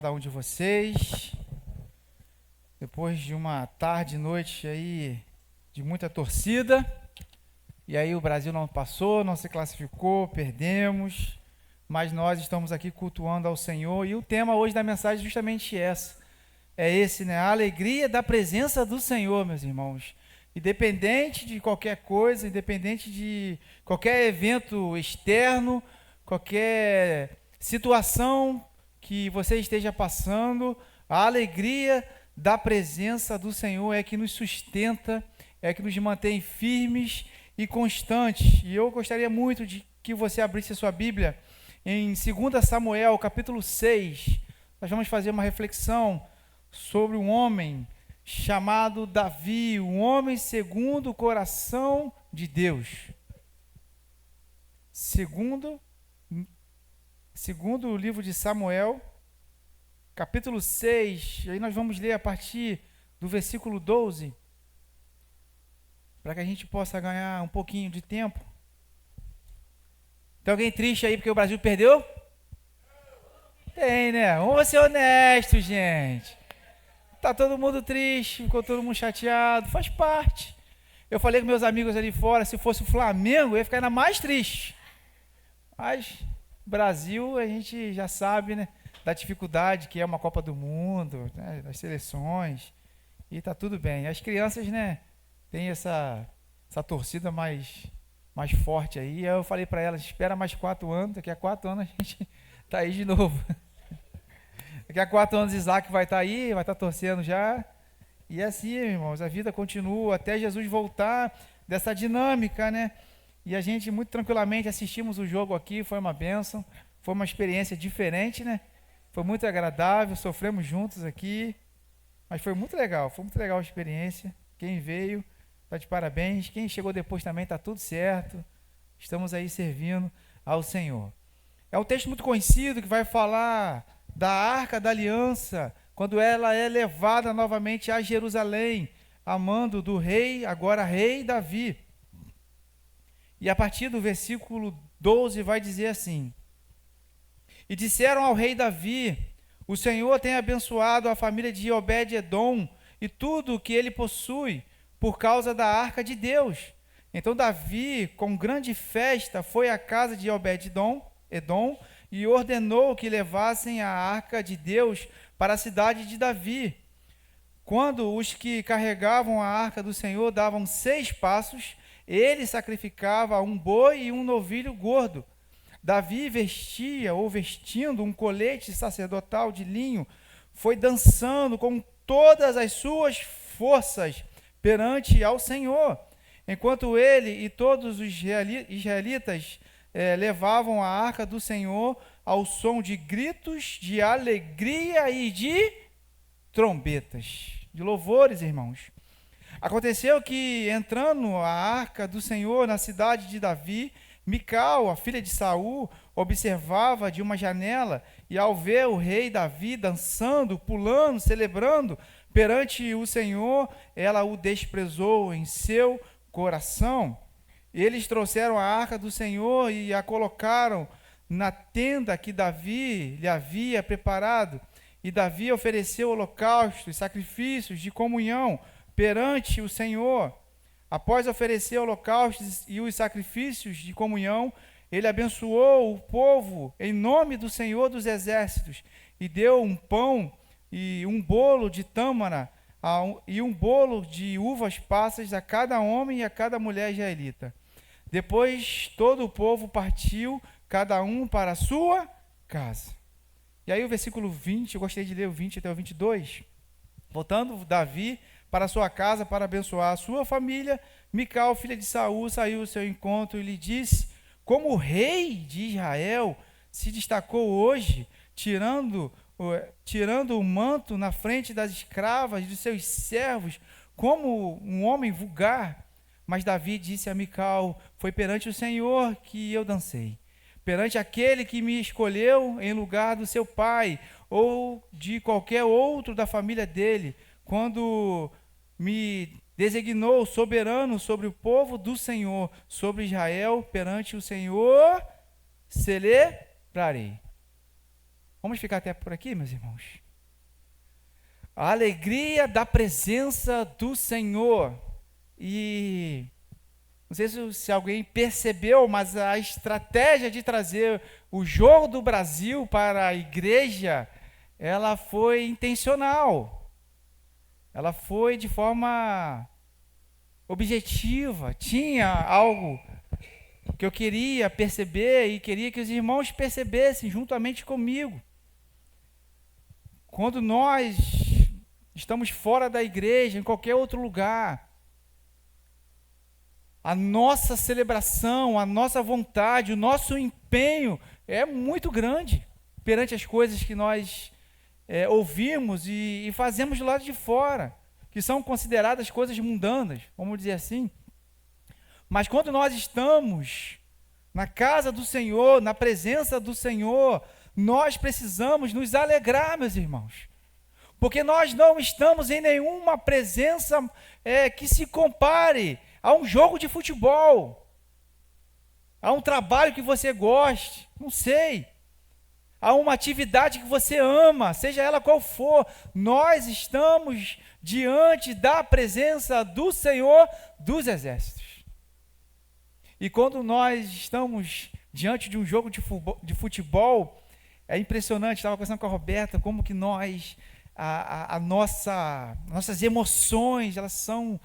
Cada um de vocês, depois de uma tarde e noite aí de muita torcida, e aí o Brasil não passou, não se classificou, perdemos, mas nós estamos aqui cultuando ao Senhor, e o tema hoje da mensagem é justamente esse, né? A alegria da presença do Senhor, meus irmãos. Independente de qualquer coisa, independente de qualquer evento externo, qualquer situação que você esteja passando, a alegria da presença do Senhor é que nos sustenta, é que nos mantém firmes e constantes. E eu gostaria muito de que você abrisse a sua Bíblia em 2 Samuel, capítulo 6. Nós vamos fazer uma reflexão sobre um homem chamado Davi, um homem segundo o coração de Deus. Segundo o livro de Samuel, capítulo 6, aí nós vamos ler a partir do versículo 12, para que a gente possa ganhar um pouquinho de tempo. Tem alguém triste aí porque o Brasil perdeu? Tem, né? Vamos ser honestos, gente. Tá todo mundo triste, ficou todo mundo chateado, faz parte. Eu falei com meus amigos ali fora, se fosse o Flamengo, eu ia ficar ainda mais triste. Mas Brasil, a gente já sabe, né, da dificuldade que é uma Copa do Mundo, né, das seleções, e tá tudo bem. As crianças, né, têm essa torcida mais forte aí. Eu falei para elas, espera mais 4 anos, daqui a 4 anos a gente tá aí de novo. Daqui a 4 anos Isaac vai estar aí, vai estar torcendo já. E assim, irmãos, a vida continua até Jesus voltar dessa dinâmica, né? E a gente muito tranquilamente assistimos o jogo aqui, foi uma bênção, foi uma experiência diferente, né? Foi muito agradável, sofremos juntos aqui, mas foi muito legal a experiência. Quem veio, está de parabéns. Quem chegou depois também, está tudo certo. Estamos aí servindo ao Senhor. É um texto muito conhecido que vai falar da Arca da Aliança, quando ela é levada novamente a Jerusalém, a mando do rei, agora rei Davi. E a partir do versículo 12 vai dizer assim: E disseram ao rei Davi: O Senhor tem abençoado a família de Obed-edom e tudo o que ele possui, por causa da arca de Deus. Então Davi, com grande festa, foi à casa de Obed-edom e ordenou que levassem a arca de Deus para a cidade de Davi. Quando os que carregavam a arca do Senhor davam 6 passos, ele sacrificava um boi e um novilho gordo. Davi vestindo um colete sacerdotal de linho, foi dançando com todas as suas forças perante ao Senhor, enquanto ele e todos os israelitas levavam a arca do Senhor ao som de gritos de alegria e de trombetas, de louvores, irmãos. Aconteceu que, entrando a arca do Senhor na cidade de Davi, Mical, a filha de Saul, observava de uma janela, e ao ver o rei Davi dançando, pulando, celebrando perante o Senhor, ela o desprezou em seu coração. Eles trouxeram a arca do Senhor e a colocaram na tenda que Davi lhe havia preparado. E Davi ofereceu holocaustos, sacrifícios de comunhão perante o Senhor. Após oferecer holocaustos e os sacrifícios de comunhão, ele abençoou o povo em nome do Senhor dos Exércitos e deu um pão e um bolo de tâmara e um bolo de uvas passas a cada homem e a cada mulher israelita. Depois todo o povo partiu, cada um para a sua casa. E aí o versículo 20, eu gostaria de ler o 20 até o 22. Voltando Davi para a sua casa para abençoar a sua família, Mical, filha de Saul, saiu ao seu encontro e lhe disse: Como o rei de Israel se destacou hoje, tirando o manto na frente das escravas de seus servos, como um homem vulgar. Mas Davi disse a Mical: Foi perante o Senhor que eu dancei, perante aquele que me escolheu em lugar do seu pai, ou de qualquer outro da família dele, quando me designou soberano sobre o povo do Senhor, sobre Israel, perante o Senhor celebrarei. Vamos ficar até por aqui, meus irmãos? A alegria da presença do Senhor. E não sei se alguém percebeu, mas a estratégia de trazer o jogo do Brasil para a igreja, ela foi intencional. Ela foi de forma objetiva. Tinha algo que eu queria perceber e queria que os irmãos percebessem juntamente comigo. Quando nós estamos fora da igreja, em qualquer outro lugar, a nossa celebração, a nossa vontade, o nosso empenho é muito grande perante as coisas que nós ouvimos e fazemos do lado de fora, que são consideradas coisas mundanas, vamos dizer assim. Mas quando nós estamos na casa do Senhor, na presença do Senhor, nós precisamos nos alegrar, meus irmãos. Porque nós não estamos em nenhuma presença que se compare a um jogo de futebol, a um trabalho que você goste, não sei, a uma atividade que você ama, seja ela qual for. Nós estamos diante da presença do Senhor dos Exércitos. E quando nós estamos diante de um jogo de futebol, é impressionante, estava conversando com a Roberta, como que nós, nossas emoções, elas são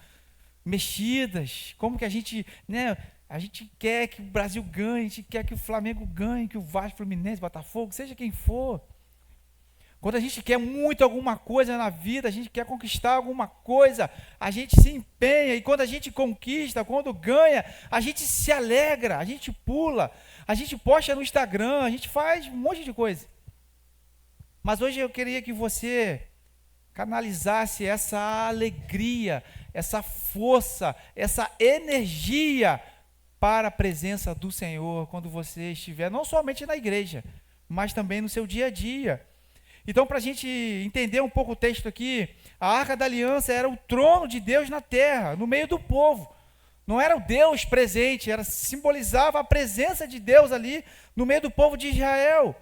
mexidas, como que a gente quer que o Brasil ganhe, a gente quer que o Flamengo ganhe, que o Vasco, Fluminense, Botafogo, seja quem for. Quando a gente quer muito alguma coisa na vida, a gente quer conquistar alguma coisa, a gente se empenha, e quando a gente conquista, quando ganha, a gente se alegra, a gente pula, a gente posta no Instagram, a gente faz um monte de coisa. Mas hoje eu queria que você canalizasse essa alegria, essa força, essa energia para a presença do Senhor quando você estiver, não somente na igreja, mas também no seu dia a dia. Então, para a gente entender um pouco o texto aqui, a Arca da Aliança era o trono de Deus na terra, no meio do povo. Não era o Deus presente, simbolizava a presença de Deus ali no meio do povo de Israel.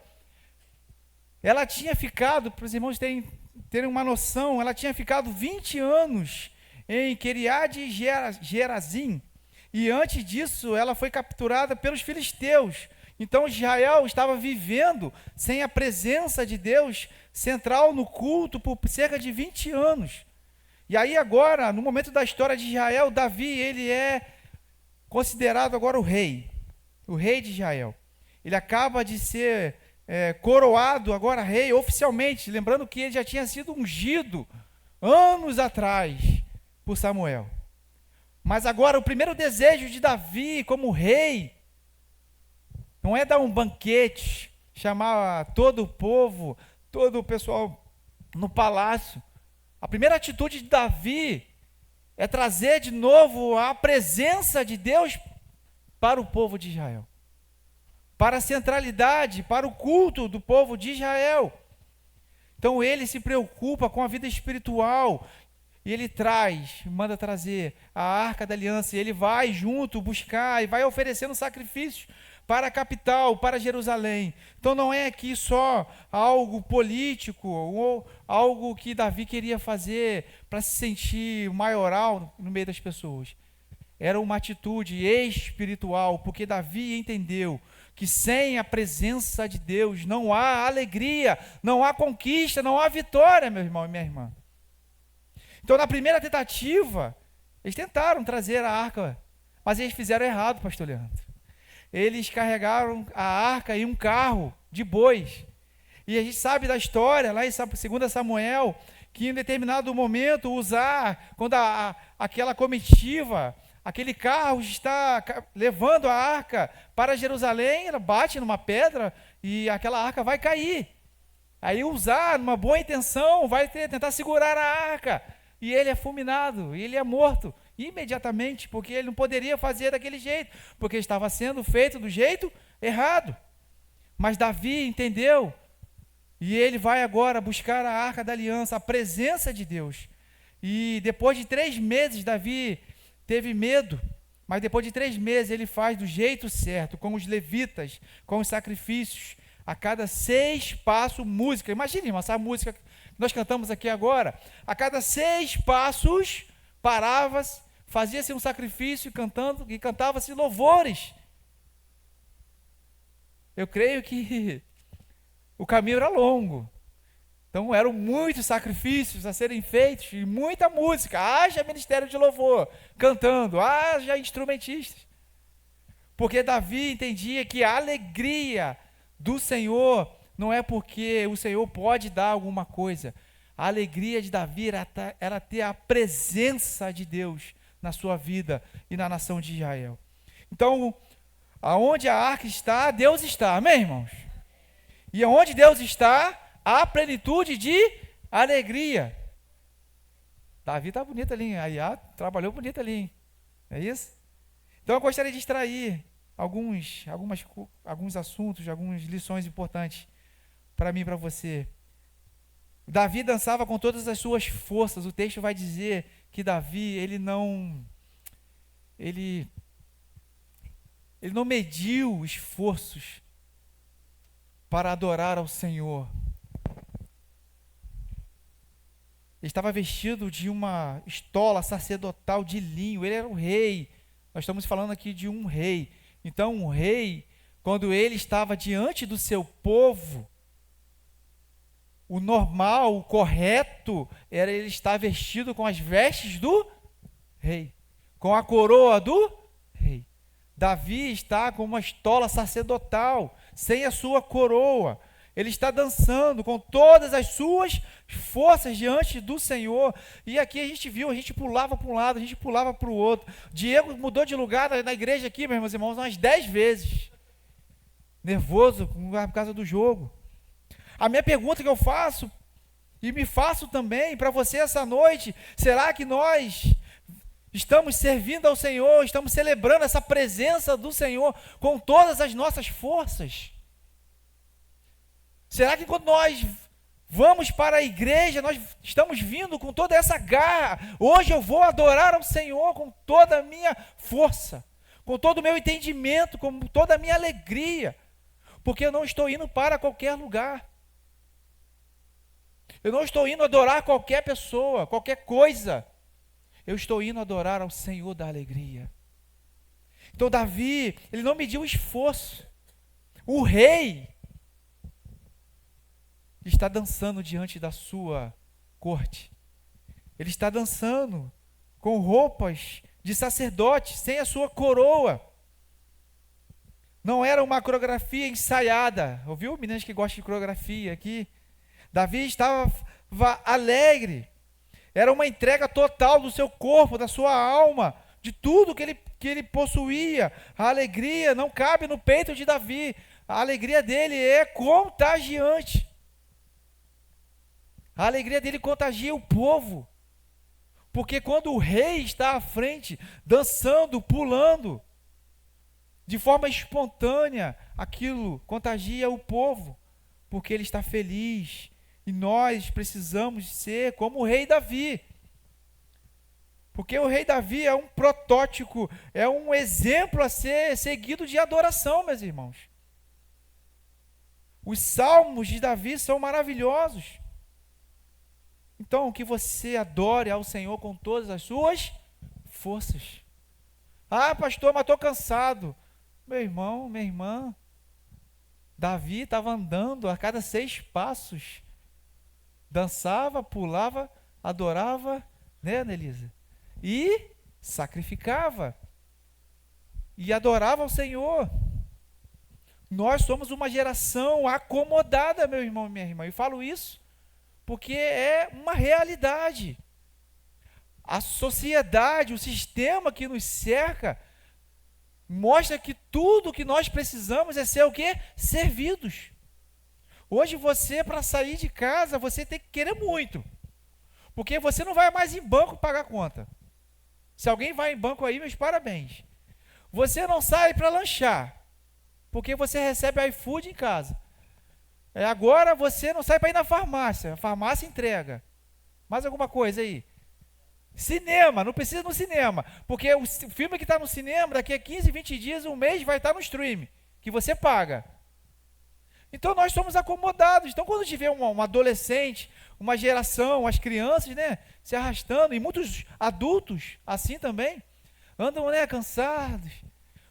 Ela tinha ficado, para os irmãos terem uma noção, ela tinha ficado 20 anos em Queriade Gerazim, e antes disso ela foi capturada pelos filisteus. Então Israel estava vivendo sem a presença de Deus central no culto por cerca de 20 anos. E aí agora, no momento da história de Israel, Davi, ele é considerado agora o rei de Israel. Ele acaba de ser coroado agora rei oficialmente, lembrando que ele já tinha sido ungido anos atrás por Samuel. Mas agora o primeiro desejo de Davi como rei não é dar um banquete, chamar todo o povo, todo o pessoal no palácio. A primeira atitude de Davi é trazer de novo a presença de Deus para o povo de Israel, para a centralidade, para o culto do povo de Israel. Então ele se preocupa com a vida espiritual e ele manda trazer a Arca da Aliança, e ele vai junto buscar e vai oferecendo sacrifícios para a capital, para Jerusalém. Então não é aqui só algo político ou algo que Davi queria fazer para se sentir maioral no meio das pessoas. Era uma atitude espiritual, porque Davi entendeu que sem a presença de Deus não há alegria, não há conquista, não há vitória, meu irmão e minha irmã. Então na primeira tentativa, eles tentaram trazer a arca, mas eles fizeram errado, pastor Leandro. Eles carregaram a arca em um carro de bois. E a gente sabe da história, lá em 2 Samuel, que em determinado momento quando aquela comitiva, aquele carro está levando a arca para Jerusalém, ela bate numa pedra e aquela arca vai cair. Aí numa boa intenção, vai tentar segurar a arca. E ele é fulminado, e ele é morto imediatamente, porque ele não poderia fazer daquele jeito, porque estava sendo feito do jeito errado. Mas Davi entendeu, e ele vai agora buscar a Arca da Aliança, a presença de Deus. E depois de 3 meses, Davi teve medo, mas depois de 3 meses ele faz do jeito certo, com os levitas, com os sacrifícios, A cada 6 passos, música. Imagine, irmão, essa música que nós cantamos aqui agora. A cada 6 passos, parava-se, fazia-se um sacrifício e cantava-se louvores. Eu creio que o caminho era longo. Então eram muitos sacrifícios a serem feitos e muita música. Haja ministério de louvor, cantando, haja instrumentistas. Porque Davi entendia que a alegria do Senhor não é porque o Senhor pode dar alguma coisa. A alegria de Davi era ter a presença de Deus na sua vida e na nação de Israel. Então, aonde a arca está, Deus está. Amém, irmãos? E aonde Deus está, há plenitude de alegria. Davi está bonito ali, aí trabalhou bonito ali, hein? É isso? Então eu gostaria de extrair alguns assuntos, algumas lições importantes para mim e para você. Davi dançava com todas as suas forças. O texto vai dizer que Davi, ele não mediu esforços para adorar ao Senhor. Ele estava vestido de uma estola sacerdotal de linho. Ele era o rei. Nós estamos falando aqui de um rei. Então, um rei, quando ele estava diante do seu povo, o normal, o correto, era ele estar vestido com as vestes do rei, com a coroa do rei. Davi está com uma estola sacerdotal, sem a sua coroa. Ele está dançando com todas as suas forças diante do Senhor. E aqui a gente viu, a gente pulava para um lado, a gente pulava para o outro. Diego mudou de lugar na igreja aqui, meus irmãos, umas 10 vezes. Nervoso por causa do jogo. A minha pergunta que eu faço, e me faço também para você essa noite, será que nós estamos servindo ao Senhor, estamos celebrando essa presença do Senhor com todas as nossas forças? Será que quando nós vamos para a igreja, nós estamos vindo com toda essa garra? Hoje eu vou adorar ao Senhor com toda a minha força, com todo o meu entendimento, com toda a minha alegria, porque eu não estou indo para qualquer lugar. Eu não estou indo adorar qualquer pessoa, qualquer coisa. Eu estou indo adorar ao Senhor da alegria. Então Davi, ele não mediu esforço. O rei está dançando diante da sua corte. Ele está dançando com roupas de sacerdote, sem a sua coroa. Não era uma coreografia ensaiada. Ouviu, meninas que gostam de coreografia aqui? Davi estava alegre. Era uma entrega total do seu corpo, da sua alma, de tudo que ele possuía. A alegria não cabe no peito de Davi. A alegria dele é contagiante. A alegria dele contagia o povo. Porque quando o rei está à frente, dançando, pulando, de forma espontânea, aquilo contagia o povo. Porque ele está feliz. E nós precisamos ser como o rei Davi. Porque o rei Davi é um protótipo, é um exemplo a ser seguido de adoração, meus irmãos. Os salmos de Davi são maravilhosos. Então, que você adore ao Senhor com todas as suas forças. Ah, pastor, mas estou cansado. Meu irmão, minha irmã, Davi estava andando a cada 6 passos. Dançava, pulava, adorava, né, Anelisa? E sacrificava. E adorava ao Senhor. Nós somos uma geração acomodada, meu irmão e minha irmã. E falo isso porque é uma realidade. A sociedade, o sistema que nos cerca, mostra que tudo que nós precisamos é ser o quê? Servidos. Hoje você, para sair de casa, você tem que querer muito. Porque você não vai mais em banco pagar conta. Se alguém vai em banco aí, meus parabéns. Você não sai para lanchar, porque você recebe iFood em casa. Agora você não sai para ir na farmácia. A farmácia entrega. Mais alguma coisa aí? Cinema, não precisa ir no cinema. Porque o filme que está no cinema, daqui a 15, 20 dias, um mês, vai estar no stream, que você paga. Então nós somos acomodados. Então quando a gente vê um adolescente, uma geração, as crianças, né, se arrastando, e muitos adultos assim também, andam, né, cansados,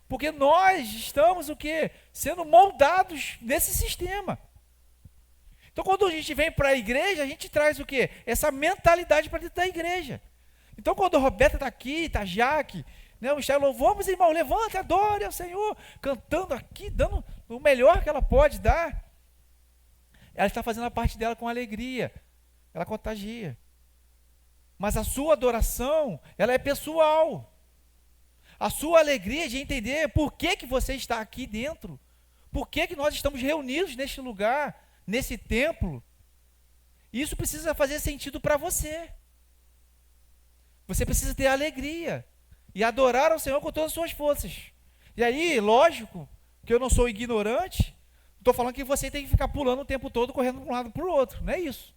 porque nós estamos o quê? Sendo moldados nesse sistema. Então quando a gente vem para a igreja, a gente traz o quê? Essa mentalidade para dentro da igreja. Então quando a Roberta está aqui, está a Jaque, né, o Michel, louvamos, irmão, levanta, adore ao Senhor, cantando aqui, dando o melhor que ela pode dar. Ela está fazendo a parte dela com alegria, ela contagia. Mas a sua adoração, ela é pessoal. A sua alegria de entender por que você está aqui dentro, por que nós estamos reunidos neste lugar, nesse templo, isso precisa fazer sentido para você. Você precisa ter alegria e adorar ao Senhor com todas as suas forças. E aí, lógico, que eu não sou ignorante, estou falando que você tem que ficar pulando o tempo todo, correndo de um lado para o outro, não é isso.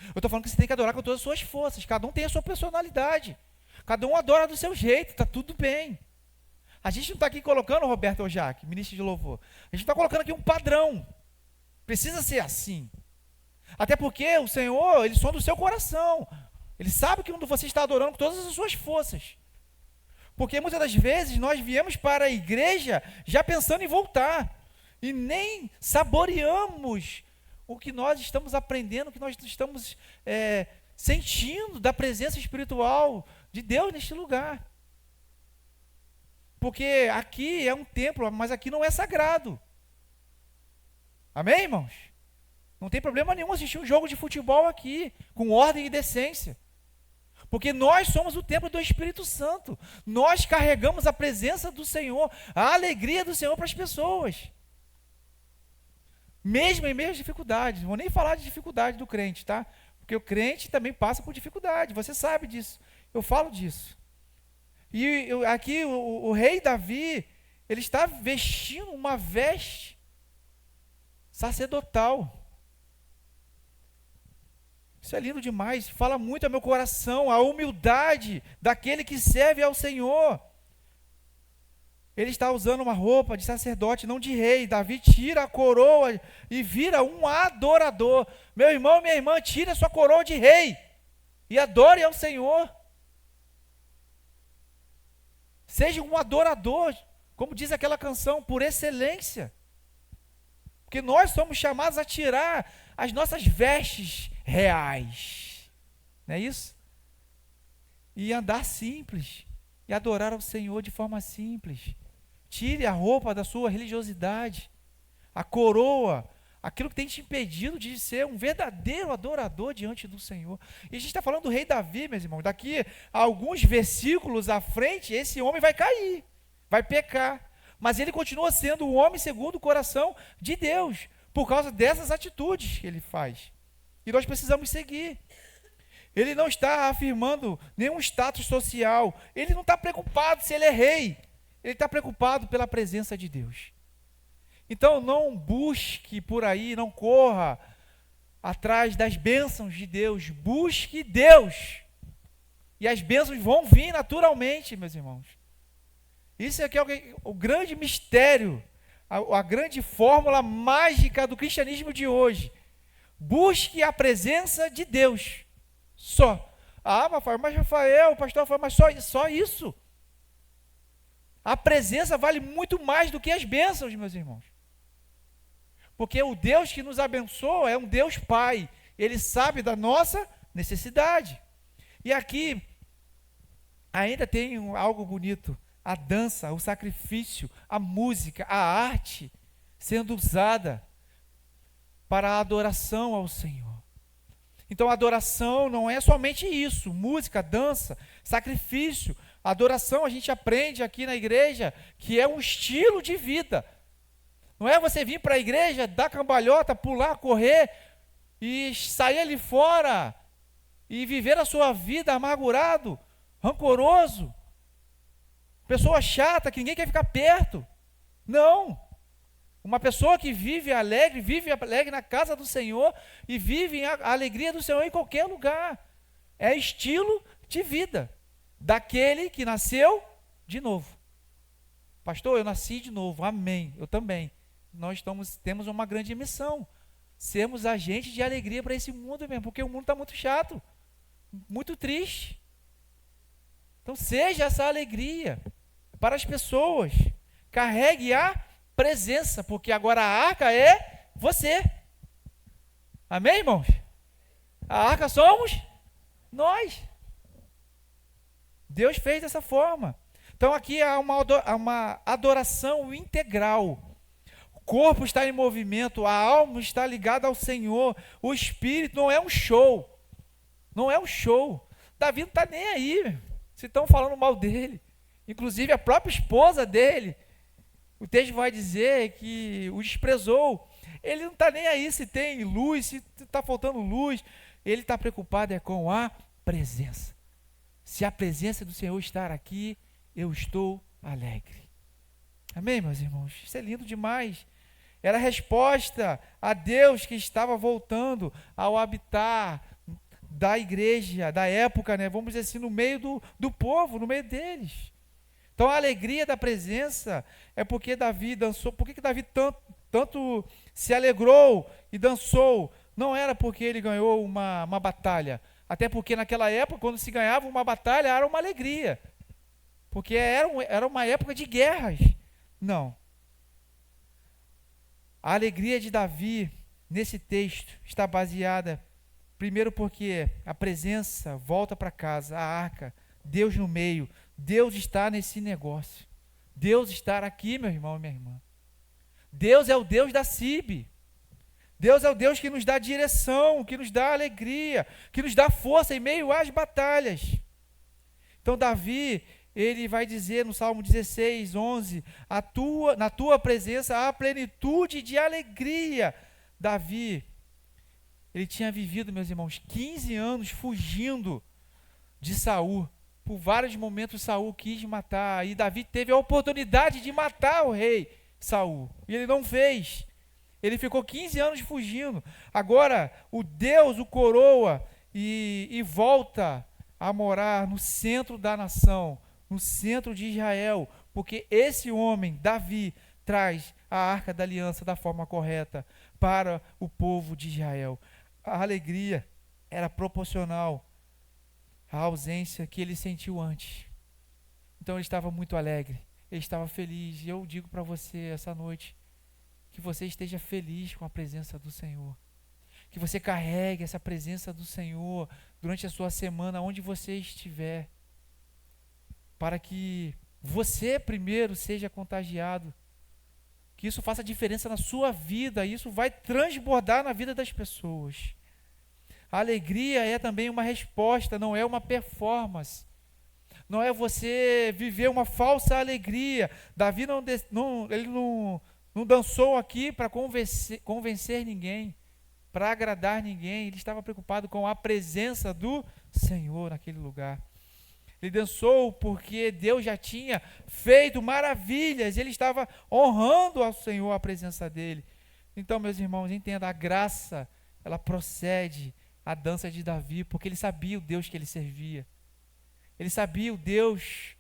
Eu estou falando que você tem que adorar com todas as suas forças, cada um tem a sua personalidade, cada um adora do seu jeito, está tudo bem. A gente não está aqui colocando, Roberto ou Jaque, ministro de louvor, a gente está colocando aqui um padrão, precisa ser assim. Até porque o Senhor, Ele sonda o seu coração, Ele sabe que você está adorando com todas as suas forças. Porque muitas das vezes nós viemos para a igreja já pensando em voltar, e nem saboreamos o que nós estamos aprendendo, o que nós estamos sentindo da presença espiritual de Deus neste lugar. Porque aqui é um templo, mas aqui não é sagrado. Amém, irmãos? Não tem problema nenhum assistir um jogo de futebol aqui, com ordem e decência. Porque nós somos o templo do Espírito Santo. Nós carregamos a presença do Senhor, a alegria do Senhor para as pessoas. Mesmo em meio às dificuldades. Não vou nem falar de dificuldade do crente, tá? Porque o crente também passa por dificuldade. Você sabe disso. Eu falo disso. E aqui o rei Davi, ele está vestindo uma veste sacerdotal. Isso é lindo demais, fala muito ao meu coração, a humildade daquele que serve ao Senhor. Ele está usando uma roupa de sacerdote, não de rei. Davi tira a coroa e vira um adorador. Meu irmão, minha irmã, tira a sua coroa de rei e adore ao Senhor. Seja um adorador, como diz aquela canção, por excelência. Porque nós somos chamados a tirar as nossas vestes reais, não é isso? E andar simples, e adorar ao Senhor de forma simples. Tire a roupa da sua religiosidade, a coroa, aquilo que tem te impedido de ser um verdadeiro adorador diante do Senhor. E a gente está falando do rei Davi, meus irmãos, daqui a alguns versículos à frente, esse homem vai cair, vai pecar, mas ele continua sendo o homem segundo o coração de Deus, por causa dessas atitudes que ele faz. E nós precisamos seguir. Ele não está afirmando nenhum status social. Ele não está preocupado se ele é rei. Ele está preocupado pela presença de Deus. Então não busque por aí, não corra atrás das bênçãos de Deus. Busque Deus. E as bênçãos vão vir naturalmente, meus irmãos. Isso aqui é o grande mistério, a grande fórmula mágica do cristianismo de hoje. Busque a presença de Deus, só. Ah, mas Rafael, o pastor falou, mas só isso? A presença vale muito mais do que as bênçãos, meus irmãos. Porque o Deus que nos abençoa é um Deus Pai. Ele sabe da nossa necessidade. E aqui, ainda tem algo bonito. A dança, o sacrifício, a música, a arte sendo usada para a adoração ao Senhor. Então a adoração não é somente isso, música, dança, sacrifício. A adoração a gente aprende aqui na igreja que é um estilo de vida. Não é você vir para a igreja, dar cambalhota, pular, correr e sair ali fora e viver a sua vida amargurado, rancoroso, pessoa chata que ninguém quer ficar perto. Não. Uma pessoa que vive alegre na casa do Senhor e vive a alegria do Senhor em qualquer lugar. É estilo de vida daquele que nasceu de novo. Pastor, eu nasci de novo, amém, eu também. temos uma grande missão, sermos agentes de alegria para esse mundo mesmo, porque o mundo está muito chato, muito triste. Então seja essa alegria para as pessoas, carregue a presença, porque agora a arca é você. Amém, irmãos? A arca somos nós. Deus fez dessa forma. Então aqui há uma adoração integral. O corpo está em movimento, a alma está ligada ao Senhor, o espírito não é um show. Não é um show. Davi não está nem aí, se estão falando mal dele. Inclusive a própria esposa dele, o texto vai dizer que o desprezou. Ele não está nem aí se tem luz, se está faltando luz. Ele está preocupado com a presença. Se a presença do Senhor estar aqui, eu estou alegre. Amém, meus irmãos? Isso é lindo demais. Era a resposta a Deus que estava voltando ao habitar da igreja, da época, né? Vamos dizer assim, no meio do povo, no meio deles. Então a alegria da presença é porque Davi dançou. Por que Davi tanto se alegrou e dançou? Não era porque ele ganhou uma batalha. Até porque naquela época, quando se ganhava uma batalha, era uma alegria. Porque era uma época de guerras. Não. A alegria de Davi, nesse texto, está baseada, primeiro porque a presença volta para casa, a arca, Deus no meio, Deus está nesse negócio. Deus está aqui, meu irmão e minha irmã. Deus é o Deus da CIB. Deus é o Deus que nos dá direção, que nos dá alegria, que nos dá força em meio às batalhas. Então Davi, ele vai dizer no Salmo 16, 11, na tua presença há plenitude de alegria. Davi, ele tinha vivido, meus irmãos, 15 anos fugindo de Saul. Por vários momentos Saul quis matar, e Davi teve a oportunidade de matar o rei Saul, e ele não fez. Ele ficou 15 anos fugindo. Agora, o Deus o coroa e volta a morar no centro da nação, no centro de Israel, porque esse homem, Davi, traz a arca da aliança da forma correta para o povo de Israel. A alegria era proporcional à ausência que ele sentiu antes. Então ele estava muito alegre, ele estava feliz. E eu digo para você essa noite, que você esteja feliz com a presença do Senhor. Que você carregue essa presença do Senhor durante a sua semana, onde você estiver. Para que você primeiro seja contagiado. Que isso faça diferença na sua vida. E isso vai transbordar na vida das pessoas. A alegria é também uma resposta, não é uma performance. Não é você viver uma falsa alegria. Davi não dançou aqui para convencer ninguém, para agradar ninguém. Ele estava preocupado com a presença do Senhor naquele lugar. Ele dançou porque Deus já tinha feito maravilhas. Ele estava honrando ao Senhor a presença dele. Então, meus irmãos, entenda, a graça, ela procede a dança de Davi, porque ele sabia o Deus que ele servia. Ele sabia o Deus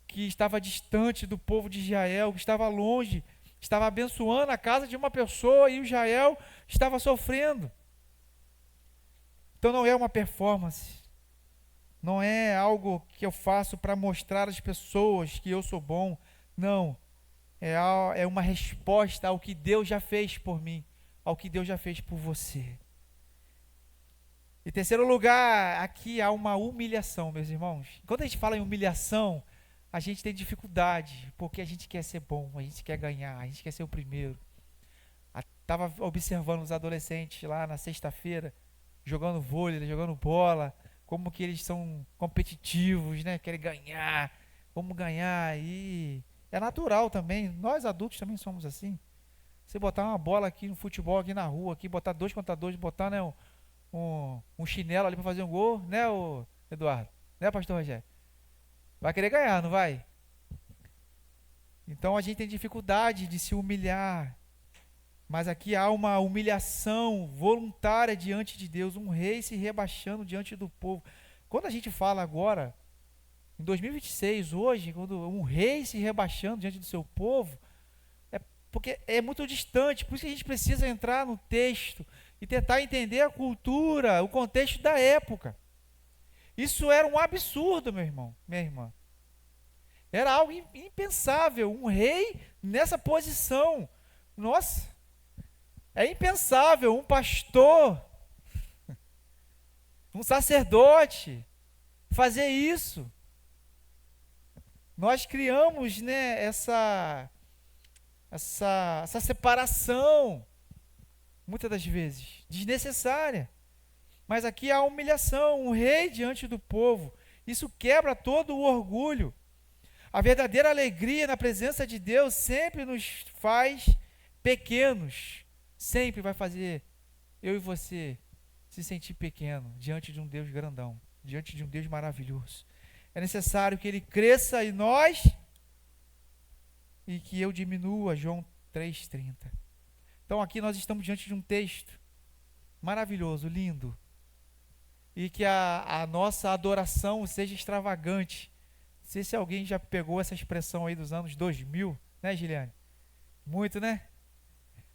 que estava distante do povo de Israel, que estava longe, estava abençoando a casa de uma pessoa e o Israel estava sofrendo. Então não é uma performance, não é algo que eu faço para mostrar às pessoas que eu sou bom. Não, é uma resposta ao que Deus já fez por mim, ao que Deus já fez por você. Em terceiro lugar, aqui há uma humilhação, meus irmãos. Quando a gente fala em humilhação, a gente tem dificuldade, porque a gente quer ser bom, a gente quer ganhar, a gente quer ser o primeiro. Estava observando os adolescentes lá na sexta-feira, jogando vôlei, jogando bola, como que eles são competitivos, né? Querem ganhar, vamos ganhar. E é natural também, nós adultos também somos assim. Você botar uma bola aqui no futebol, aqui na rua, aqui, botar 2 contra 2, botar, né, um chinelo ali para fazer um gol, né, Eduardo? Né, pastor Rogério? Vai querer ganhar, não vai? Então a gente tem dificuldade de se humilhar. Mas aqui há uma humilhação voluntária diante de Deus, um rei se rebaixando diante do povo. Quando a gente fala agora, em 2026, hoje, quando um rei se rebaixando diante do seu povo, porque é muito distante, por isso que a gente precisa entrar no texto e tentar entender a cultura, o contexto da época. Isso era um absurdo, meu irmão, minha irmã. Era algo impensável, um rei nessa posição. Nossa, é impensável um pastor, um sacerdote fazer isso. Nós criamos, né, essa separação, muitas das vezes, desnecessária. Mas aqui há humilhação, um rei diante do povo. Isso quebra todo o orgulho. A verdadeira alegria na presença de Deus sempre nos faz pequenos. Sempre vai fazer eu e você se sentir pequeno diante de um Deus grandão, diante de um Deus maravilhoso. É necessário que Ele cresça em nós e que eu diminua, João 3,30. Então aqui nós estamos diante de um texto maravilhoso, lindo, e que a nossa adoração seja extravagante. Não sei se alguém já pegou essa expressão aí dos anos 2000, né, Giliane? Muito, né?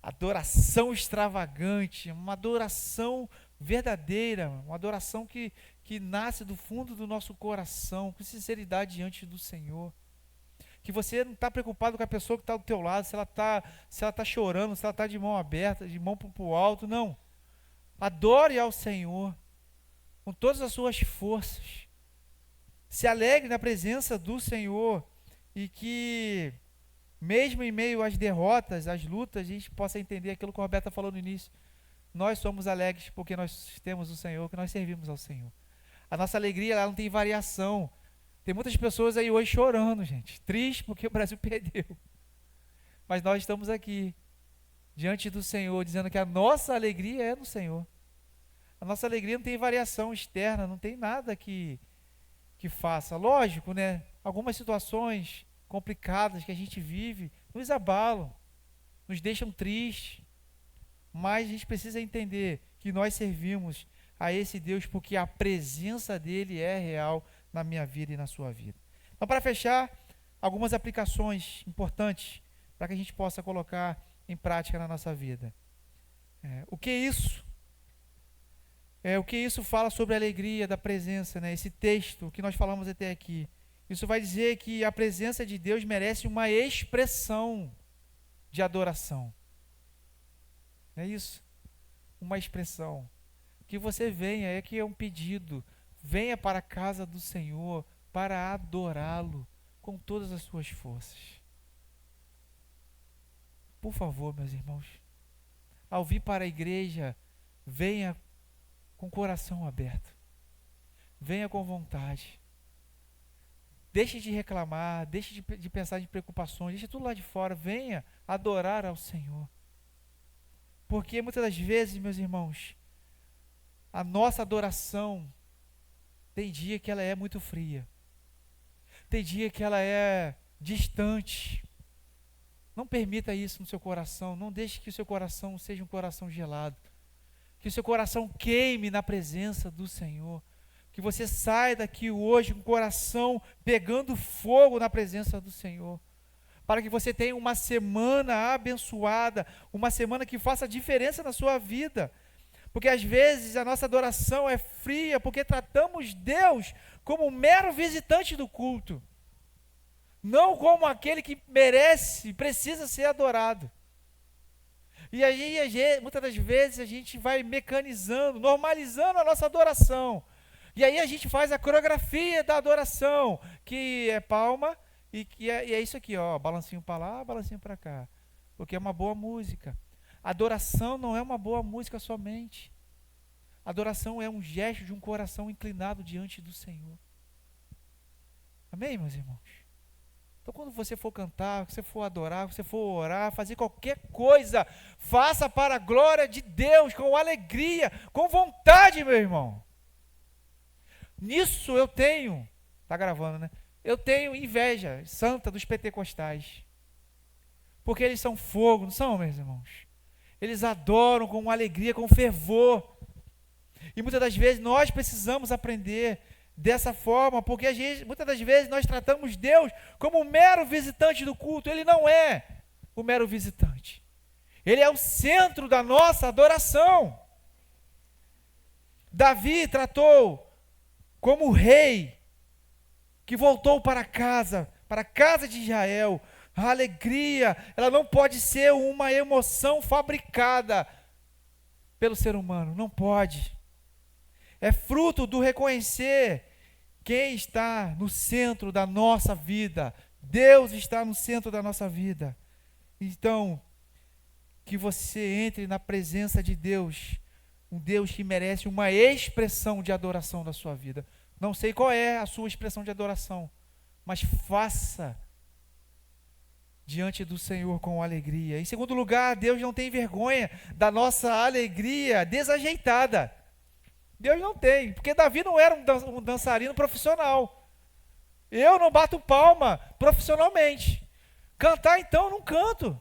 Adoração extravagante, uma adoração verdadeira, uma adoração que nasce do fundo do nosso coração, com sinceridade diante do Senhor. Que você não está preocupado com a pessoa que está do teu lado, se ela está chorando, se ela está de mão aberta, de mão para o alto, não. Adore ao Senhor com todas as suas forças. Se alegre na presença do Senhor e que, mesmo em meio às derrotas, às lutas, a gente possa entender aquilo que o Roberto falou no início. Nós somos alegres porque nós temos o Senhor, que nós servimos ao Senhor. A nossa alegria, ela não tem variação. Tem muitas pessoas aí hoje chorando, gente, triste porque o Brasil perdeu. Mas nós estamos aqui, diante do Senhor, dizendo que a nossa alegria é no Senhor. A nossa alegria não tem variação externa, não tem nada que faça. Lógico, né? Algumas situações complicadas que a gente vive nos abalam, nos deixam tristes. Mas a gente precisa entender que nós servimos a esse Deus porque a presença dele é real na minha vida e na sua vida. Então, para fechar, algumas aplicações importantes para que a gente possa colocar em prática na nossa vida. O que isso fala sobre a alegria da presença, né? Esse texto que nós falamos até aqui. Isso vai dizer que a presença de Deus merece uma expressão de adoração. É isso? Uma expressão. Que você venha, é que é um pedido. Venha para a casa do Senhor para adorá-lo com todas as suas forças. Por favor, meus irmãos, ao vir para a igreja, venha com o coração aberto. Venha com vontade. Deixe de reclamar, deixe de pensar em preocupações, deixe tudo lá de fora. Venha adorar ao Senhor. Porque muitas das vezes, meus irmãos, a nossa adoração tem dia que ela é muito fria. Tem dia que ela é distante. Não permita isso no seu coração. Não deixe que o seu coração seja um coração gelado. Que o seu coração queime na presença do Senhor. Que você saia daqui hoje com o coração pegando fogo na presença do Senhor. Para que você tenha uma semana abençoada, uma semana que faça diferença na sua vida. Porque às vezes a nossa adoração é fria, porque tratamos Deus como um mero visitante do culto. Não como aquele que merece, precisa ser adorado. E aí, muitas das vezes, a gente vai mecanizando, normalizando a nossa adoração. E aí a gente faz a coreografia da adoração, que é palma, e é isso aqui, ó, balancinho para lá, balancinho para cá. Porque é uma boa música. Adoração não é uma boa música somente. Adoração é um gesto de um coração inclinado diante do Senhor. Amém, meus irmãos? Então, quando você for cantar, você for adorar, você for orar, fazer qualquer coisa, faça para a glória de Deus, com alegria, com vontade, meu irmão. Nisso eu tenho, tá gravando, né? Eu tenho inveja santa dos pentecostais. Porque eles são fogo, não são, meus irmãos? Eles adoram com alegria, com fervor. E muitas das vezes nós precisamos aprender dessa forma, porque muitas das vezes nós tratamos Deus como um mero visitante do culto. Ele não é. o mero visitante. Ele é o centro da nossa adoração. Davi tratou como rei que voltou para a casa de Israel. A alegria, ela não pode ser uma emoção fabricada pelo ser humano, não pode. É fruto do reconhecer quem está no centro da nossa vida. Deus está no centro da nossa vida. Então, que você entre na presença de Deus, um Deus que merece uma expressão de adoração da sua vida. Não sei qual é a sua expressão de adoração, mas faça diante do Senhor com alegria. Em segundo lugar, Deus não tem vergonha da alegria desajeitada. Deus não tem, porque Davi não era um dançarino profissional. Eu não bato palma profissionalmente. Cantar, então, não canto.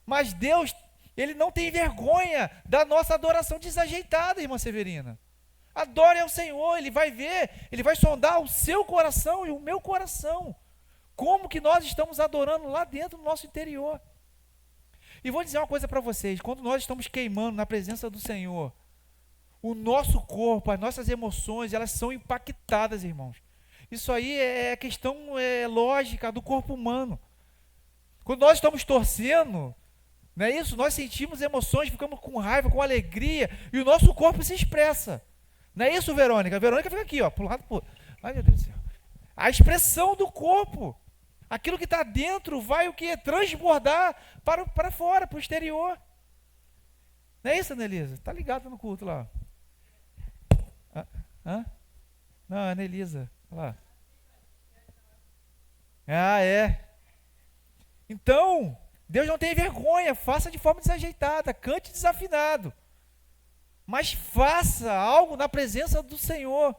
Mas Deus, Ele não tem vergonha da nossa adoração desajeitada, irmã Severina. Adore ao Senhor, Ele vai ver, Ele vai sondar o seu coração e o meu coração. Como que nós estamos adorando lá dentro do nosso interior. E vou dizer uma coisa para vocês, quando nós estamos queimando na presença do Senhor, o nosso corpo, as nossas emoções, elas são impactadas, irmãos. Isso aí é questão lógica do corpo humano. Quando nós estamos torcendo, não é isso? Nós sentimos emoções, ficamos com raiva, com alegria, e o nosso corpo se expressa. Não é isso, Verônica? A Verônica fica aqui, ó, pro lado, pro... Ai, meu Deus do céu. A expressão do corpo, aquilo que está dentro, vai o quê? Transbordar para fora, para o exterior. Não é isso, Anelisa? Está ligado no culto lá. Hã? Não, Anelisa. Olha lá. Ah, é. Então, Deus não tem vergonha, faça de forma desajeitada, cante desafinado. Mas faça algo na presença do Senhor.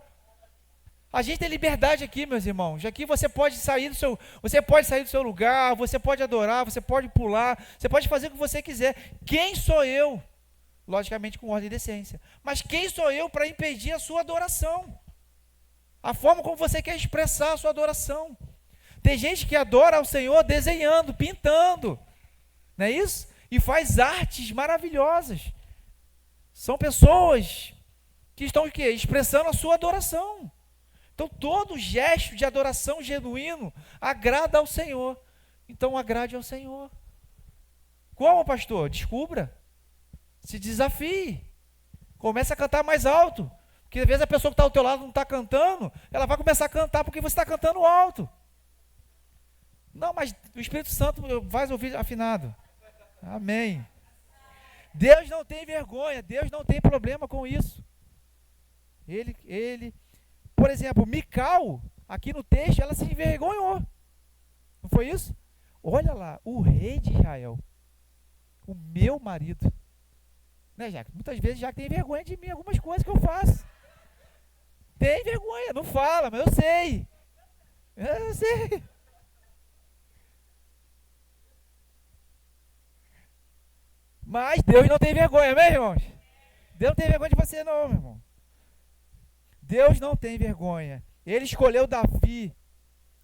A gente tem liberdade aqui, meus irmãos. Aqui você pode sair do seu lugar, você pode adorar, você pode pular, você pode fazer o que você quiser. Quem sou eu? Logicamente com ordem e decência. Mas quem sou eu para impedir a sua adoração? A forma como você quer expressar a sua adoração. Tem gente que adora ao Senhor desenhando, pintando, não é isso? E faz artes maravilhosas. São pessoas que estão o quê? Expressando a sua adoração. Então todo gesto de adoração genuíno agrada ao Senhor. Então agrade ao Senhor. Como, pastor? Descubra. Se desafie. Comece a cantar mais alto. Porque às vezes a pessoa que está ao teu lado não está cantando, ela vai começar a cantar porque você está cantando alto. Não, mas o Espírito Santo vai ouvir afinado. Amém. Deus não tem vergonha, Deus não tem problema com isso. Por exemplo, Mical, aqui no texto, ela se envergonhou. Não foi isso? Olha lá, o rei de Israel, o meu marido. Né, Jaque? Muitas vezes Jaque tem vergonha de mim, algumas coisas que eu faço. Tem vergonha, não fala, mas eu sei. Eu sei. Mas Deus não tem vergonha, amém, irmãos? Deus não tem vergonha de você não, meu irmão. Deus não tem vergonha. Ele escolheu Davi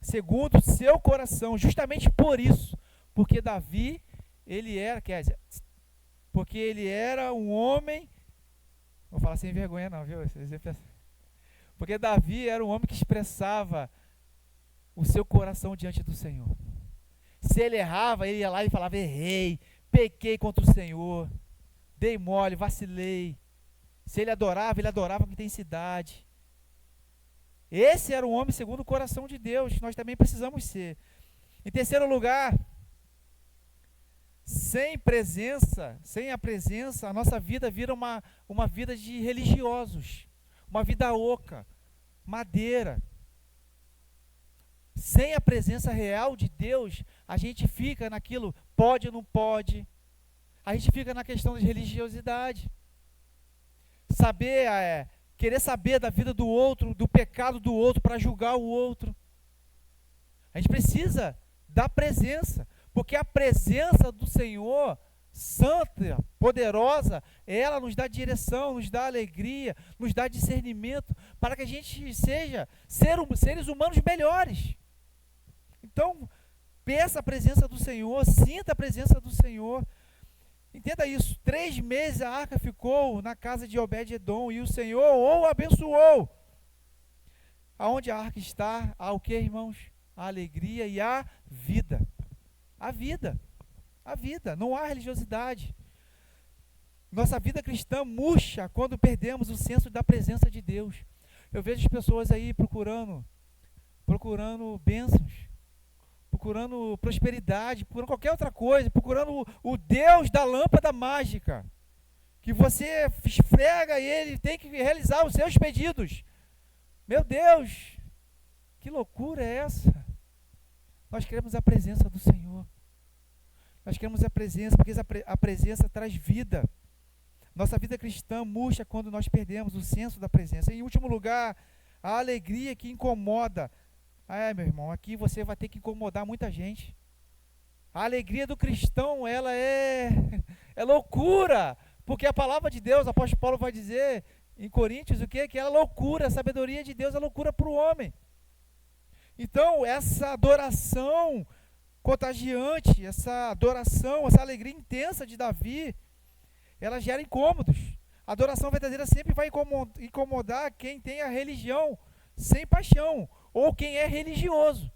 segundo o seu coração, justamente por isso. Porque Davi, porque ele era um homem, vou falar sem vergonha não, viu? Porque Davi era um homem que expressava o seu coração diante do Senhor. Se ele errava, ele ia lá e falava, errei, pequei contra o Senhor, dei mole, vacilei. Se ele adorava com intensidade. Esse era um homem segundo o coração de Deus, nós também precisamos ser. Em terceiro lugar, sem a presença, a nossa vida vira uma vida de religiosos, uma vida oca, madeira. Sem a presença real de Deus, a gente fica naquilo, pode ou não pode. A gente fica na questão de religiosidade. Querer saber da vida do outro, do pecado do outro, para julgar o outro. A gente precisa da presença, porque a presença do Senhor, santa, poderosa, ela nos dá direção, nos dá alegria, nos dá discernimento, para que a gente seja seres humanos melhores. Então, Peça a presença do Senhor, sinta a presença do Senhor. Entenda isso, 3 meses a arca ficou na casa de Obed-edom e o Senhor o abençoou. Aonde a arca está, há o que, irmãos? A alegria e a vida. A vida. A vida. Não há religiosidade. Nossa vida cristã murcha quando perdemos o senso da presença de Deus. Eu vejo as pessoas aí procurando bênçãos, procurando prosperidade, procurando qualquer outra coisa, procurando o Deus da lâmpada mágica, que você esfrega e ele tem que realizar os seus pedidos. Meu Deus, que loucura é essa? Nós queremos a presença do Senhor. Nós queremos a presença, porque a presença traz vida. Nossa vida cristã murcha quando nós perdemos o senso da presença. Em último lugar, a alegria que incomoda. Meu irmão, aqui você vai ter que incomodar muita gente. A alegria do cristão, ela é loucura, porque a palavra de Deus, o apóstolo Paulo vai dizer em Coríntios o quê? Que é loucura, a sabedoria de Deus é loucura para o homem. Então, essa adoração contagiante, essa adoração, essa alegria intensa de Davi, ela gera incômodos. A adoração verdadeira sempre vai incomodar quem tem a religião sem paixão, ou quem é religioso.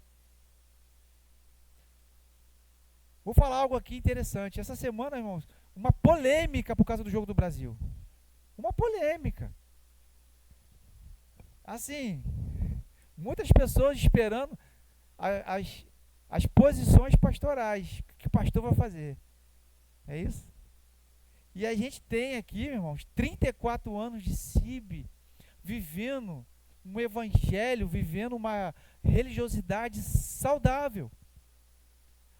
Vou falar algo aqui interessante. Essa semana, irmãos, uma polêmica por causa do jogo do Brasil. Uma polêmica. Assim, muitas pessoas esperando as posições pastorais que o pastor vai fazer. É isso? E a gente tem aqui, irmãos, 34 anos de CIB, vivendo um evangelho, vivendo uma religiosidade saudável.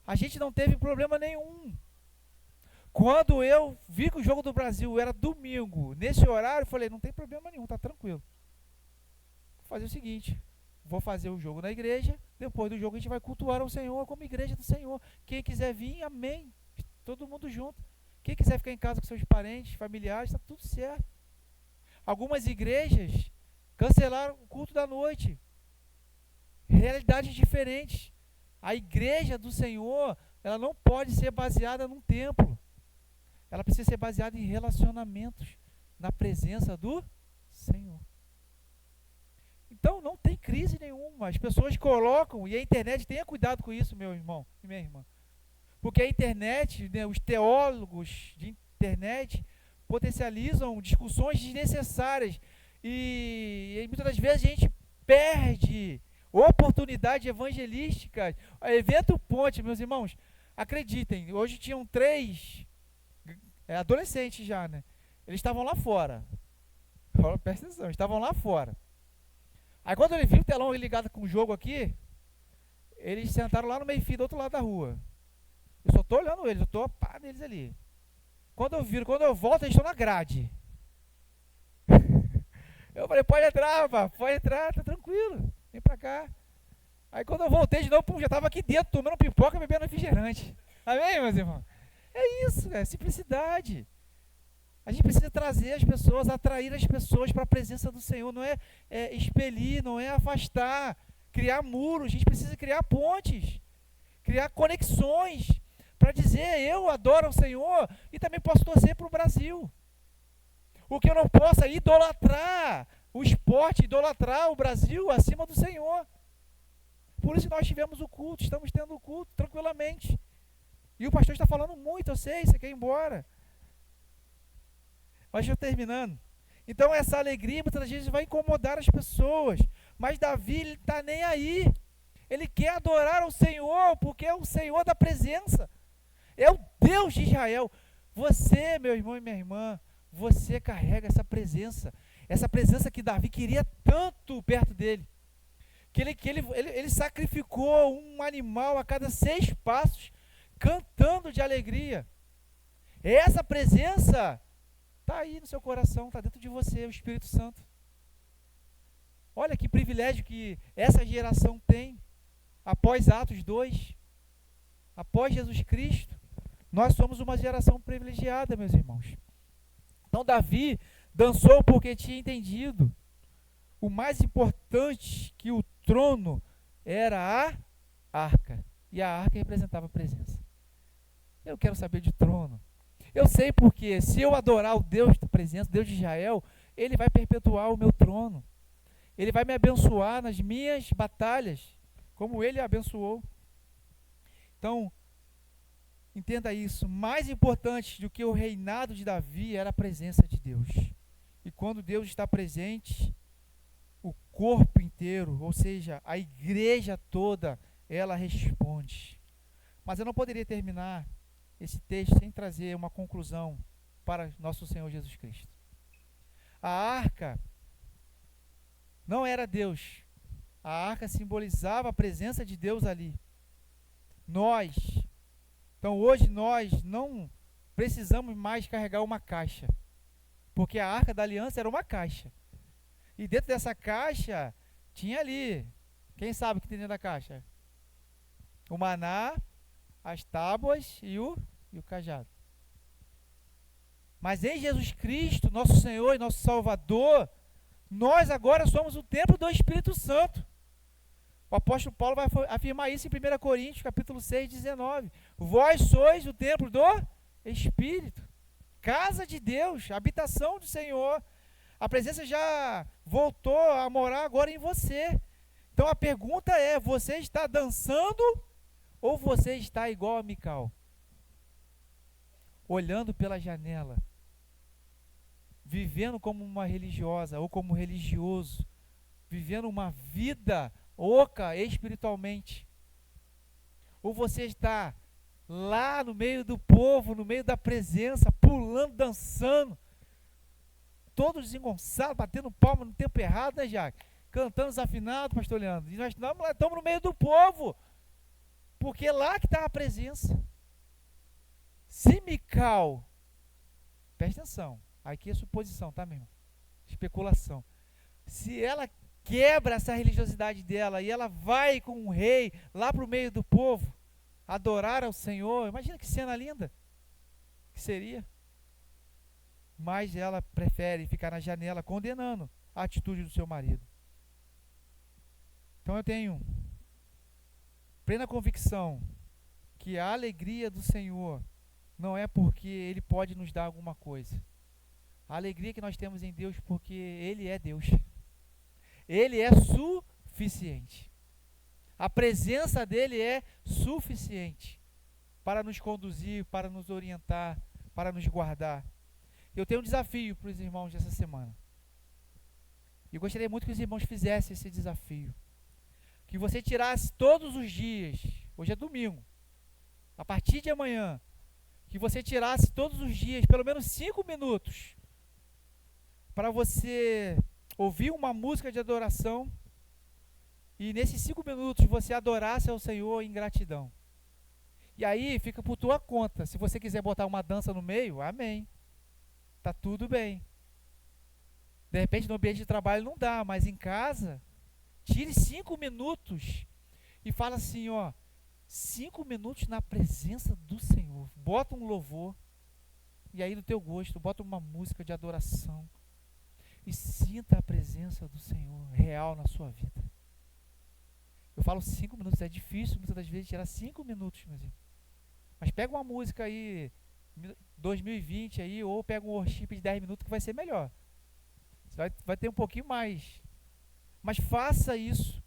A gente não teve problema nenhum. Quando eu vi que o jogo do Brasil era domingo, nesse horário, eu falei, não tem problema nenhum, tá tranquilo. Vou fazer o seguinte, vou fazer o jogo na igreja, depois do jogo a gente vai cultuar ao Senhor como igreja do Senhor. Quem quiser vir, amém. Todo mundo junto. Quem quiser ficar em casa com seus parentes, familiares, está tudo certo. Algumas igrejas cancelaram o culto da noite. Realidades diferentes. A igreja do Senhor, ela não pode ser baseada num templo. Ela precisa ser baseada em relacionamentos, na presença do Senhor. Então não tem crise nenhuma. As pessoas colocam, e a internet, tenha cuidado com isso, meu irmão e minha irmã. Porque a internet, né, os teólogos de internet potencializam discussões desnecessárias e muitas das vezes a gente perde oportunidades evangelísticas. Evento Ponte, meus irmãos, acreditem, hoje tinham 3 adolescentes já, né? Eles estavam lá fora. Presta atenção, estavam lá fora. Aí quando ele viu o telão ligado com o jogo aqui, eles sentaram lá no meio-fio do outro lado da rua. Eu só estou olhando eles, eu estou a pá deles ali. Quando eu volto, eles estão na grade. Eu falei, pode entrar, pá, pode entrar, tá tranquilo, vem pra cá. Aí quando eu voltei de novo, já estava aqui dentro, tomando pipoca e bebendo refrigerante. Amém, meus irmãos? É isso, é simplicidade. A gente precisa trazer as pessoas, atrair as pessoas para a presença do Senhor. Não é expelir, não é afastar, criar muros. A gente precisa criar pontes, criar conexões para dizer, eu adoro o Senhor e também posso torcer para o Brasil. O que eu não posso é idolatrar o esporte, idolatrar o Brasil acima do Senhor. Por isso nós tivemos o culto, estamos tendo o culto tranquilamente. E o pastor está falando muito, eu sei, você quer ir embora. Mas já terminando. Então essa alegria muitas vezes vai incomodar as pessoas. Mas Davi, ele está nem aí. Ele quer adorar ao Senhor, porque é o Senhor da presença. É o Deus de Israel. Você, meu irmão e minha irmã, você carrega essa presença que Davi queria tanto perto dele. Que ele sacrificou um animal a cada 6 passos, cantando de alegria. Essa presença está aí no seu coração, está dentro de você, o Espírito Santo. Olha que privilégio que essa geração tem. Após Atos 2, após Jesus Cristo, nós somos uma geração privilegiada, meus irmãos. Então Davi dançou porque tinha entendido o mais importante, que o trono era a arca. E a arca representava a presença. Eu quero saber de trono. Eu sei porque se eu adorar o Deus da presença, Deus de Israel, Ele vai perpetuar o meu trono. Ele vai me abençoar nas minhas batalhas, como Ele abençoou. Então, entenda isso. Mais importante do que o reinado de Davi era a presença de Deus. E quando Deus está presente, o corpo inteiro, ou seja, a igreja toda, ela responde. Mas eu não poderia terminar esse texto sem trazer uma conclusão para nosso Senhor Jesus Cristo. A arca não era Deus. A arca simbolizava a presença de Deus ali. Então hoje nós não precisamos mais carregar uma caixa, porque a arca da aliança era uma caixa. E dentro dessa caixa tinha ali, quem sabe o que tem dentro da caixa? O maná, as tábuas e o cajado. Mas em Jesus Cristo, nosso Senhor e nosso Salvador, nós agora somos o templo do Espírito Santo. O apóstolo Paulo vai afirmar isso em 1 Coríntios, capítulo 6, 19. Vós sois o templo do Espírito, casa de Deus, habitação do Senhor. A presença já voltou a morar agora em você. Então a pergunta é, você está dançando ou você está igual a Mical? Olhando pela janela, vivendo como uma religiosa ou como religioso, vivendo uma vida oca espiritualmente. Ou você está lá no meio do povo, no meio da presença, pulando, dançando, todo desengonçado, batendo palma no tempo errado, né, Jaque? Cantando desafinado, pastor Leandro. E nós estamos no meio do povo, porque é lá que está a presença. Se Mical, presta atenção, aqui é suposição, tá, meu irmão? Especulação. Se ela quebra essa religiosidade dela e ela vai com o rei lá para o meio do povo, adorar ao Senhor, imagina que cena linda que seria. Mas ela prefere ficar na janela condenando a atitude do seu marido. Então eu tenho plena convicção que a alegria do Senhor não é porque Ele pode nos dar alguma coisa. A alegria que nós temos em Deus porque Ele é Deus. Ele é suficiente. A presença dEle é suficiente para nos conduzir, para nos orientar, para nos guardar. Eu tenho um desafio para os irmãos dessa semana. E eu gostaria muito que os irmãos fizessem esse desafio. Que você tirasse todos os dias, hoje é domingo, a partir de amanhã, que você tirasse todos os dias, pelo menos 5 minutos, para você ouvir uma música de adoração e nesses 5 minutos você adorasse ao Senhor em gratidão. E aí fica por tua conta. Se você quiser botar uma dança no meio, amém. Tá tudo bem. De repente no ambiente de trabalho não dá, mas em casa, tire 5 minutos e fala assim, ó, 5 minutos na presença do Senhor. Bota um louvor e aí do teu gosto, bota uma música de adoração e sinta a presença do Senhor real na sua vida. Eu falo 5 minutos, é difícil muitas das vezes tirar 5 minutos, meus irmãos. Mas pega uma música aí 2020 aí, ou pega um worship de 10 minutos que vai ser melhor. Você vai ter um pouquinho mais. Mas faça isso.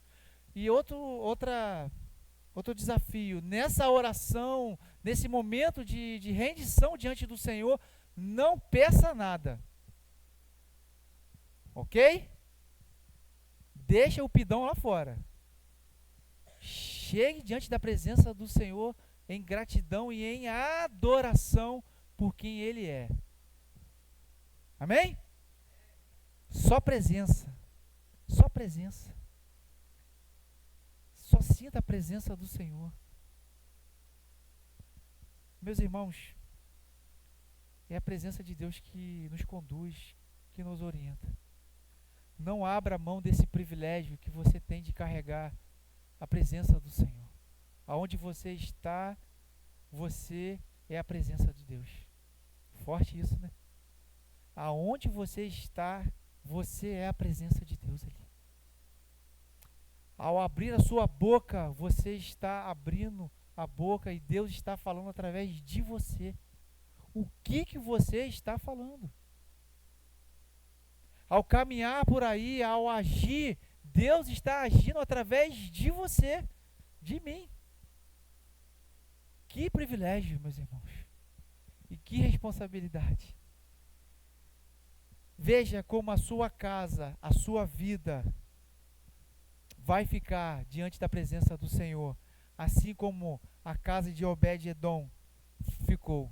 E outro desafio, nessa oração, nesse momento de rendição diante do Senhor, não peça nada. Ok? Deixa o pidão lá fora. Chegue diante da presença do Senhor em gratidão e em adoração por quem Ele é. Amém? Só presença. Só presença. Só sinta a presença do Senhor. Meus irmãos, é a presença de Deus que nos conduz, que nos orienta. Não abra mão desse privilégio que você tem de carregar a presença do Senhor. Aonde você está, você é a presença de Deus. Forte isso, né? Aonde você está, você é a presença de Deus ali. Ao abrir a sua boca, você está abrindo a boca e Deus está falando através de você. O que você está falando? Ao caminhar por aí, ao agir, Deus está agindo através de você, de mim. Que privilégio, meus irmãos. E que responsabilidade. Veja como a sua casa, a sua vida vai ficar diante da presença do Senhor, assim como a casa de Obed-Edom ficou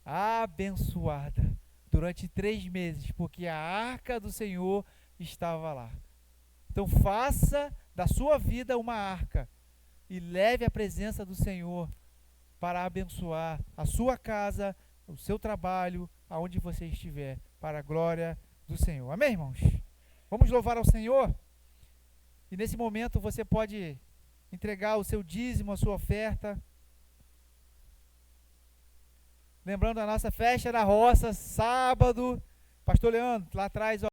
abençoada durante 3 meses, porque a arca do Senhor estava lá. Então faça da sua vida uma arca e leve a presença do Senhor para abençoar a sua casa, o seu trabalho, aonde você estiver, para a glória do Senhor. Amém, irmãos? Vamos louvar ao Senhor? E nesse momento você pode entregar o seu dízimo, a sua oferta. Lembrando a nossa festa da roça, sábado. Pastor Leandro, lá atrás, ó.